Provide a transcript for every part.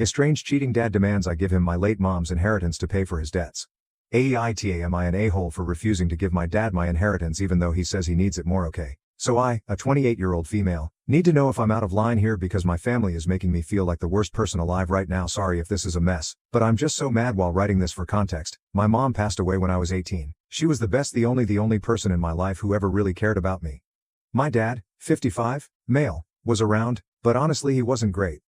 Estranged cheating dad demands I give him my late mom's inheritance to pay for his debts. AITA, am I an a-hole for refusing to give my dad my inheritance even though he says he needs it more? Okay. So I, a 28-year-old female, need to know if I'm out of line here because my family is making me feel like the worst person alive right now. Sorry if this is a mess, but I'm just so mad. While writing this for context, my mom passed away when I was 18. She was the best, the only person in my life who ever really cared about me. My dad, 55, male, was around, but honestly he wasn't great.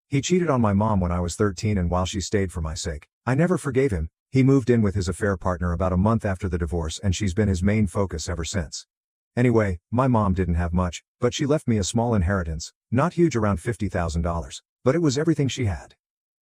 He cheated on my mom when I was 13, and while she stayed for my sake, I never forgave him. He moved in with his affair partner about a month after the divorce, and she's been his main focus ever since. Anyway, my mom didn't have much, but she left me a small inheritance, not huge, around $50,000, but it was everything she had.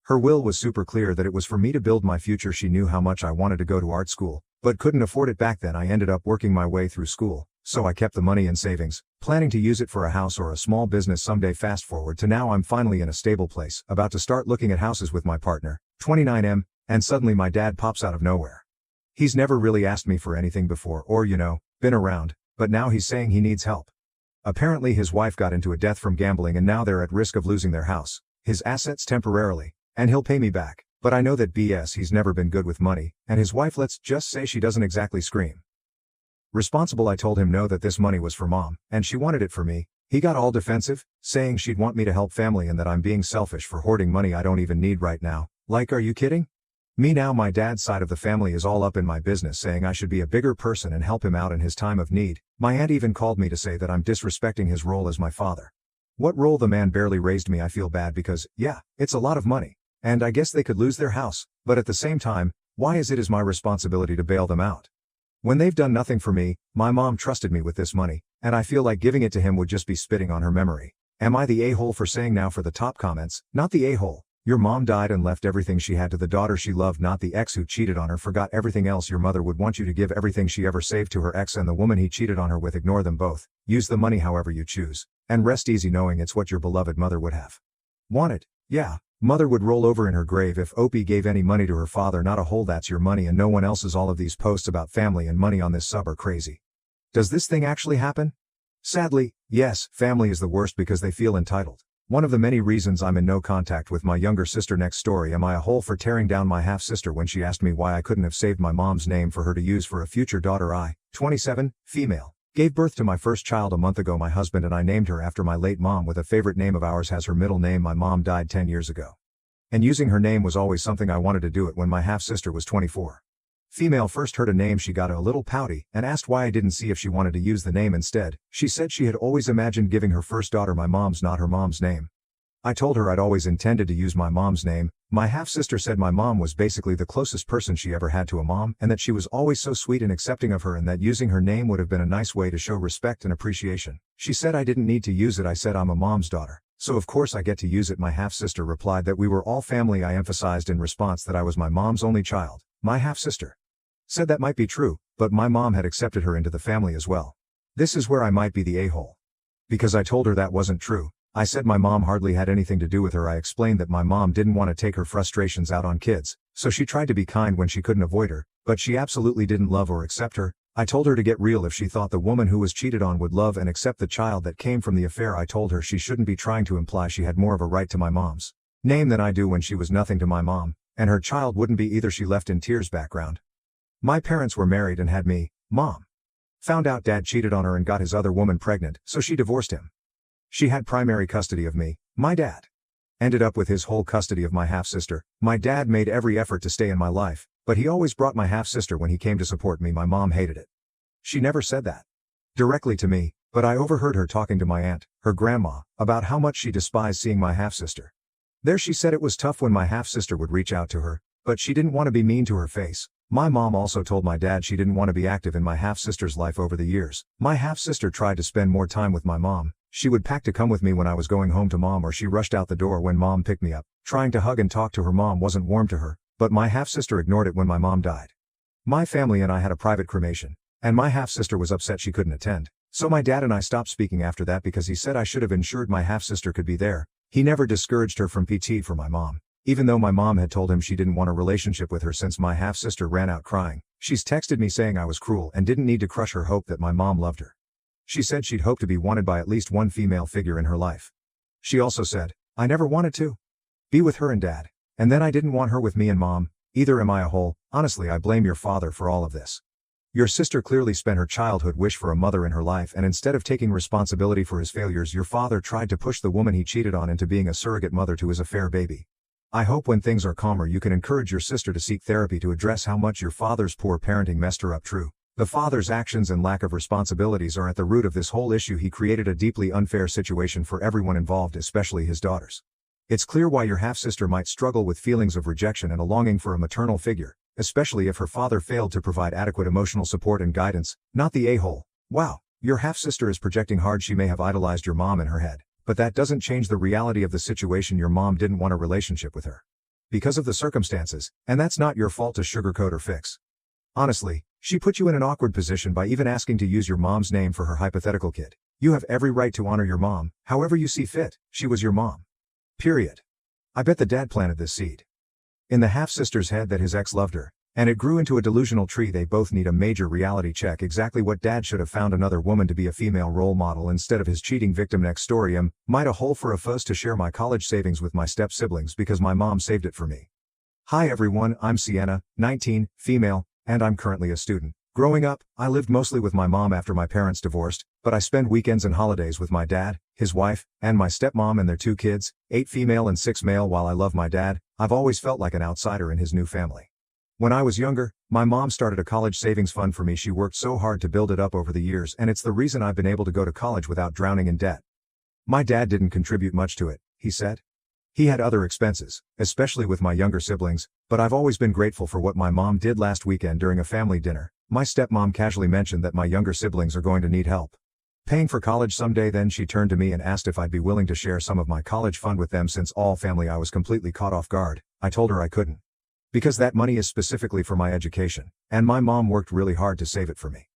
Her will was super clear that it was for me to build my future. She knew how much I wanted to go to art school, but couldn't afford it back then. I ended up working my way through school, so I kept the money in savings, planning to use it for a house or a small business someday. Fast forward to now, I'm finally in a stable place, about to start looking at houses with my partner, 29M, and suddenly my dad pops out of nowhere. He's never really asked me for anything before or, been around, but now he's saying he needs help. Apparently his wife got into a death from gambling and now they're at risk of losing their house, his assets temporarily, and he'll pay me back, but I know that BS, he's never been good with money, and his wife, let's just say she doesn't exactly scream responsible. I told him no, that this money was for mom, and she wanted it for me. He got all defensive, saying she'd want me to help family and that I'm being selfish for hoarding money I don't even need right now. Like, are you kidding me? Now my dad's side of the family is all up in my business, saying I should be a bigger person and help him out in his time of need. My aunt even called me to say that I'm disrespecting his role as my father. What role? The man barely raised me. I feel bad because, yeah, it's a lot of money, and I guess they could lose their house, but at the same time, why is it my responsibility to bail them out? When they've done nothing for me. My mom trusted me with this money, and I feel like giving it to him would just be spitting on her memory. Am I the a-hole for saying? Now for the top comments, not the a-hole. Your mom died and left everything she had to the daughter she loved, not the ex who cheated on her, forgot everything else. Your mother would want you to give everything she ever saved to her ex and the woman he cheated on her with. Ignore them both, use the money however you choose, and rest easy knowing it's what your beloved mother would have wanted. Yeah, mother would roll over in her grave if Opie gave any money to her father. Not a hole, that's your money and no one else's. All of these posts about family and money on this sub are crazy. Does this thing actually happen? Sadly, yes, family is the worst because they feel entitled. One of the many reasons I'm in no contact with my younger sister. Next story. Am I a hole for tearing down my half-sister when she asked me why I couldn't have saved my mom's name for her to use for a future daughter? I, 27, female, gave birth to my first child a month ago. My husband and I named her after my late mom, with a favorite name of ours as her middle name. My mom died 10 years ago, and using her name was always something I wanted to do. It when my half-sister was 24. Female first heard a name, she got a little pouty and asked why I didn't see if she wanted to use the name instead. She said she had always imagined giving her first daughter my mom's, not her mom's name. I told her I'd always intended to use my mom's name. My half-sister said my mom was basically the closest person she ever had to a mom, and that she was always so sweet and accepting of her, and that using her name would have been a nice way to show respect and appreciation. She said I didn't need to use it. I said I'm a mom's daughter, so of course I get to use it. My half-sister replied that we were all family. I emphasized in response that I was my mom's only child. My half-sister said that might be true, but my mom had accepted her into the family as well. This is where I might be the a-hole, because I told her that wasn't true. I said my mom hardly had anything to do with her. I explained that my mom didn't want to take her frustrations out on kids, so she tried to be kind when she couldn't avoid her, but she absolutely didn't love or accept her. I told her to get real if she thought the woman who was cheated on would love and accept the child that came from the affair. I told her she shouldn't be trying to imply she had more of a right to my mom's name than I do when she was nothing to my mom, and her child wouldn't be either. She left in tears. Background: my parents were married and had me. Mom found out dad cheated on her and got his other woman pregnant, so she divorced him. She had primary custody of me. My dad ended up with his whole custody of my half-sister. My dad made every effort to stay in my life, but he always brought my half-sister when he came to support me. My mom hated it. She never said that directly to me, but I overheard her talking to my aunt, her grandma, about how much she despised seeing my half-sister there. She said it was tough when my half-sister would reach out to her, but she didn't want to be mean to her face. My mom also told my dad she didn't want to be active in my half-sister's life. Over the years, my half-sister tried to spend more time with my mom. She would pack to come with me when I was going home to mom, or she rushed out the door when mom picked me up. Trying to hug and talk to her mom wasn't warm to her, but my half-sister ignored it when my mom died. My family and I had a private cremation, and my half-sister was upset she couldn't attend. So my dad and I stopped speaking after that because he said I should have ensured my half-sister could be there. He never discouraged her from PT for my mom, even though my mom had told him she didn't want a relationship with her. Since my half-sister ran out crying, she's texted me saying I was cruel and didn't need to crush her hope that my mom loved her. She said she'd hoped to be wanted by at least one female figure in her life. She also said, I never wanted to Be with her and dad. And then I didn't want her with me and mom. Either am I a hole. Honestly, I blame your father for all of this. Your sister clearly spent her childhood wish for a mother in her life, and instead of taking responsibility for his failures, your father tried to push the woman he cheated on into being a surrogate mother to his affair baby. I hope when things are calmer you can encourage your sister to seek therapy to address how much your father's poor parenting messed her up. True. The father's actions and lack of responsibilities are at the root of this whole issue. He created a deeply unfair situation for everyone involved, especially his daughters. It's clear why your half-sister might struggle with feelings of rejection and a longing for a maternal figure, especially if her father failed to provide adequate emotional support and guidance. Not the a-hole. Wow, your half-sister is projecting hard. She may have idolized your mom in her head, but that doesn't change the reality of the situation. Your mom didn't want a relationship with her because of the circumstances, and that's not your fault to sugarcoat or fix. Honestly, she put you in an awkward position by even asking to use your mom's name for her hypothetical kid. You have every right to honor your mom, however you see fit. She was your mom. Period. I bet the dad planted this seed in the half-sister's head that his ex loved her, and it grew into a delusional tree. They both need a major reality check. Exactly what dad should have found another woman to be a female role model instead of his cheating victim. Next story. Might a hole for a fuss to share my college savings with my step-siblings because my mom saved it for me. Hi everyone, I'm Sienna, 19, female, and I'm currently a student. Growing up, I lived mostly with my mom after my parents divorced, but I spend weekends and holidays with my dad, his wife, and my stepmom and their 2 kids, 8 female and 6 male. While I love my dad, I've always felt like an outsider in his new family. When I was younger, my mom started a college savings fund for me. She worked so hard to build it up over the years, and it's the reason I've been able to go to college without drowning in debt. My dad didn't contribute much to it, he said. He had other expenses, especially with my younger siblings, but I've always been grateful for what my mom did. Last weekend during a family dinner, my stepmom casually mentioned that my younger siblings are going to need help paying for college someday. Then she turned to me and asked if I'd be willing to share some of my college fund with them. Since all family, I was completely caught off guard. I told her I couldn't, because that money is specifically for my education, and my mom worked really hard to save it for me.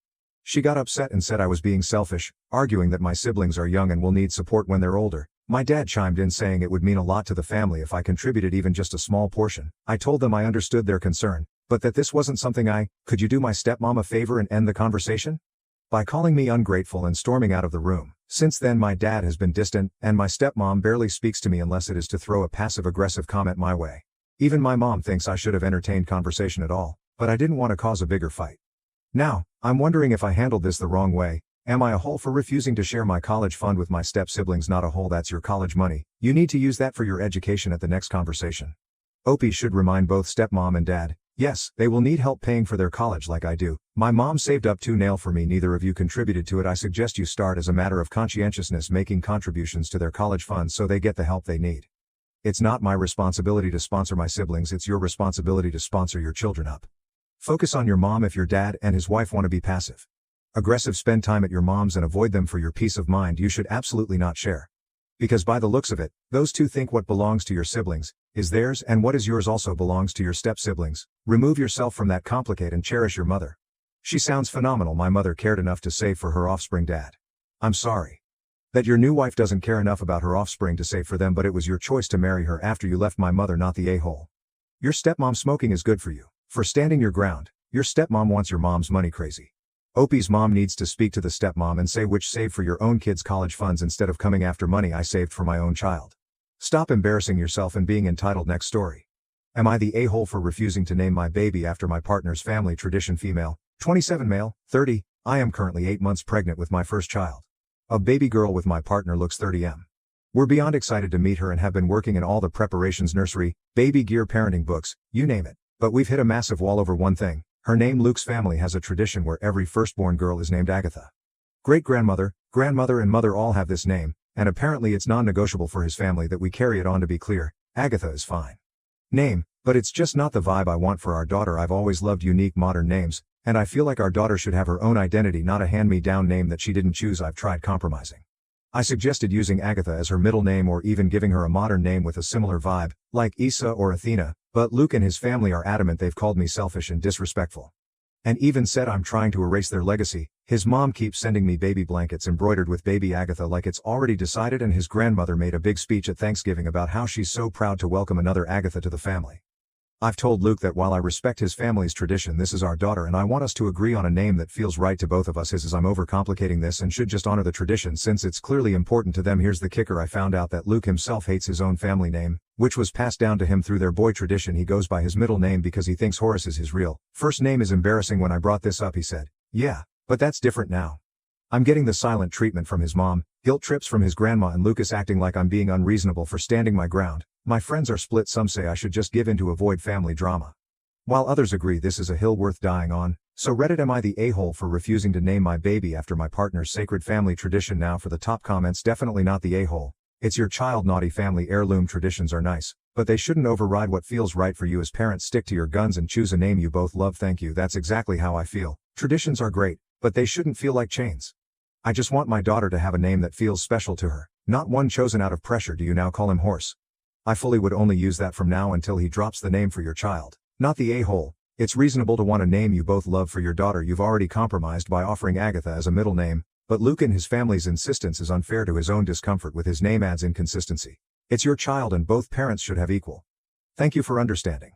She got upset and said I was being selfish, arguing that my siblings are young and will need support when they're older. My dad chimed in saying it would mean a lot to the family if I contributed even just a small portion. I told them I understood their concern, but that this wasn't something could you do my stepmom a favor and end the conversation? By calling me ungrateful and storming out of the room. Since then my dad has been distant, and my stepmom barely speaks to me unless it is to throw a passive-aggressive comment my way. Even my mom thinks I should have entertained conversation at all, but I didn't want to cause a bigger fight. Now, I'm wondering if I handled this the wrong way. Am I a hole for refusing to share my college fund with my step-siblings? Not a hole. That's your college money. You need to use that for your education. At the next conversation, Opie should remind both stepmom and dad, yes, they will need help paying for their college like I do. My mom saved up $2 for me. Neither of you contributed to it. I suggest you start as a matter of conscientiousness making contributions to their college funds so they get the help they need. It's not my responsibility to sponsor my siblings. It's your responsibility to sponsor your children up. Focus on your mom. If your dad and his wife want to be passive aggressive, spend time at your mom's and avoid them for your peace of mind. You should absolutely not share, because by the looks of it, those two think what belongs to your siblings is theirs, and what is yours also belongs to your step-siblings. Remove yourself from that. Complicate and cherish your mother. She sounds phenomenal. My mother cared enough to save for her offspring. Dad, I'm sorry that your new wife doesn't care enough about her offspring to save for them, but it was your choice to marry her after you left my mother, not the a-hole. Your stepmom smoking is good for you, for standing your ground. Your stepmom wants your mom's money. Crazy. Opie's mom needs to speak to the stepmom and say which save for your own kids' college funds instead of coming after money I saved for my own child. Stop embarrassing yourself and being entitled. Next story. Am I the a-hole for refusing to name my baby after my partner's family tradition? Female, 27 male, 30, I am currently 8 months pregnant with my first child. A baby girl with my partner looks 30 We're beyond excited to meet her and have been working in all the preparations, nursery, baby gear, parenting books, you name it. But we've hit a massive wall over one thing. Her name. Luke's family has a tradition where every firstborn girl is named Agatha. Great-grandmother, grandmother and mother all have this name, and apparently it's non-negotiable for his family that we carry it on. To be clear, Agatha is fine name, but it's just not the vibe I want for our daughter. I've always loved unique modern names, and I feel like our daughter should have her own identity, not a hand-me-down name that she didn't choose. I've tried compromising. I suggested using Agatha as her middle name or even giving her a modern name with a similar vibe, like Isa or Athena, but Luke and his family are adamant. They've called me selfish and disrespectful, and even said I'm trying to erase their legacy. His mom keeps sending me baby blankets embroidered with baby Agatha like it's already decided, and his grandmother made a big speech at Thanksgiving about how she's so proud to welcome another Agatha to the family. I've told Luke that while I respect his family's tradition, this is our daughter and I want us to agree on a name that feels right to both of us. I'm overcomplicating this and should just honor the tradition since it's clearly important to them. Here's the kicker: I found out that Luke himself hates his own family name, which was passed down to him through their boy tradition. He goes by his middle name because he thinks Horace is his real first name. Is embarrassing. When I brought this up, he said, "Yeah, but that's different now." I'm getting the silent treatment from his mom, guilt trips from his grandma, and Lucas acting like I'm being unreasonable for standing my ground. My friends are split. Some say I should just give in to avoid family drama, while others agree this is a hill worth dying on. So Reddit, am I the a-hole for refusing to name my baby after my partner's sacred family tradition? Now for the top comments: definitely not the a-hole. It's your child. Naughty family heirloom traditions are nice, but they shouldn't override what feels right for you. As parents, stick to your guns and choose a name you both love. Thank you. That's exactly how I feel. Traditions are great, but they shouldn't feel like chains. I just want my daughter to have a name that feels special to her, not one chosen out of pressure. Do you now call him Horse? I fully would only use that from now until he drops the name for your child, not the a-hole. It's reasonable to want a name you both love for your daughter. You've already compromised by offering Agatha as a middle name, but Luke and his family's insistence is unfair to his own discomfort with his name adds inconsistency. It's your child and both parents should have equal. Thank you for understanding.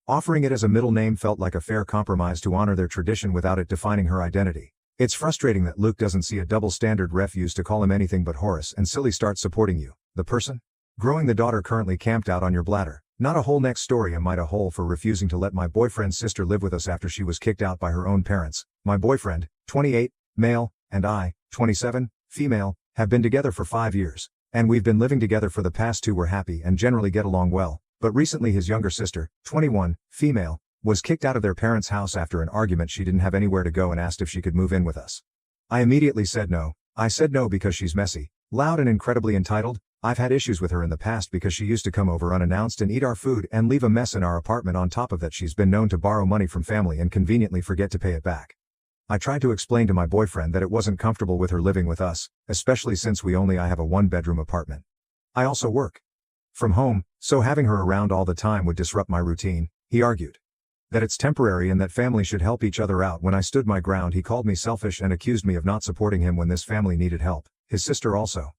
Offering it as a middle name felt like a fair compromise to honor their tradition without it defining her identity. It's frustrating that Luke doesn't see a double standard. Refuse to call him anything but Horace and silly start supporting you, the person growing the daughter currently camped out on your bladder. Not a hole. Next story: am I a hole for refusing to let my boyfriend's sister live with us after she was kicked out by her own parents? My boyfriend, 28, male, and I, 27, female, have been together for 5 years, and we've been living together for the past 2. We're happy and generally get along well, but recently his younger sister, 21, female, was kicked out of their parents' house after an argument. She didn't have anywhere to go and asked if she could move in with us. I immediately said no. I said no because she's messy, loud, and incredibly entitled. I've had issues with her in the past because she used to come over unannounced and eat our food and leave a mess in our apartment. On top of that, she's been known to borrow money from family and conveniently forget to pay it back. I tried to explain to my boyfriend that it wasn't comfortable with her living with us, especially since I have a 1-bedroom apartment. I also work from home, so having her around all the time would disrupt my routine. He argued that it's temporary and that families should help each other out. When I stood my ground, he called me selfish and accused me of not supporting him when this family needed help. His sister also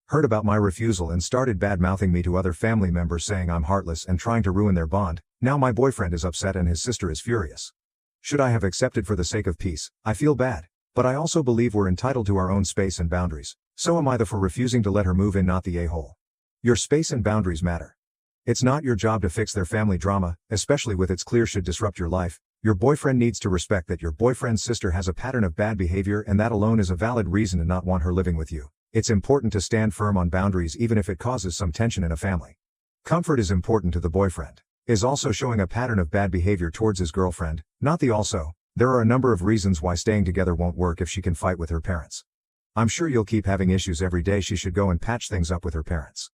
heard about my refusal and started bad-mouthing me to other family members, saying I'm heartless and trying to ruin their bond. Now my boyfriend is upset and his sister is furious. Should I have accepted for the sake of peace? I feel bad, but I also believe we're entitled to our own space and boundaries. So am I the for refusing to let her move in, not the a-hole? Your space and boundaries matter. It's not your job to fix their family drama, especially with it's clear should disrupt your life. Your boyfriend needs to respect that your boyfriend's sister has a pattern of bad behavior, and that alone is a valid reason to not want her living with you. It's important to stand firm on boundaries even if it causes some tension in a family. Comfort is important to the boyfriend. Is also showing a pattern of bad behavior towards his girlfriend, not the also. There are a number of reasons why staying together won't work if she can fight with her parents. I'm sure you'll keep having issues every day. She should go and patch things up with her parents.